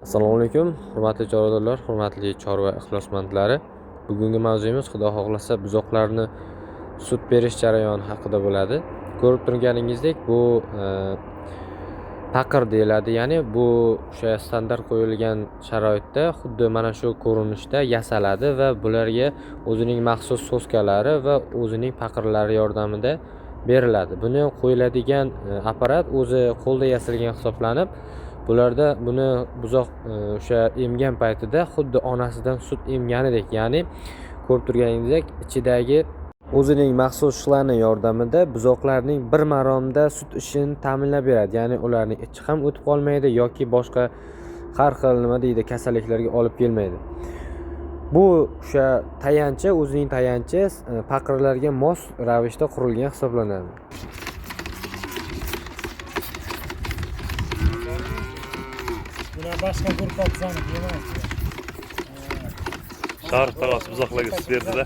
Assalomu alaykum, hurmatli chorvadolar, hurmatli chorva ixlosmandlari. Bugungi mavzuimiz xudo xohlasa buzoqlarni sut berish jarayoni haqida bo'ladi. Ko'rib turganingizdek, bu taqir deyiladi. Ya'ni bu o'sha standart qo'yilgan sharoitda xuddi mana shu ko'rinishda yasaladi va bularga o'zining maxsus soskalari va o'zining paqirlari yordamida beriladi. Buni qo'yiladigan apparat o'zi qo'lda yasalgan hisoblanib, bularda buni buzoq o'sha emgan paytida xuddi onasidan sut emganidek, ya'ni ko'rib turganingizdek ichidagi o'zining maxsus shlani yordamida buzoqlarning bir maromda sut ishini ta'minlab beradi. Ya'ni ularning ichi ham o'tib qolmaydi yoki boshqa har xil nima deydi kasalliklarga olib kelmaydi. Bu o'sha tayanchi, o'zining tayanchi paqirlarga mos ravishda qurilgan hisoblanadi. Bular boshqa ko'rpotsanib yemaydi. Sharif tog'asi buzoqlarga sut berdi-da.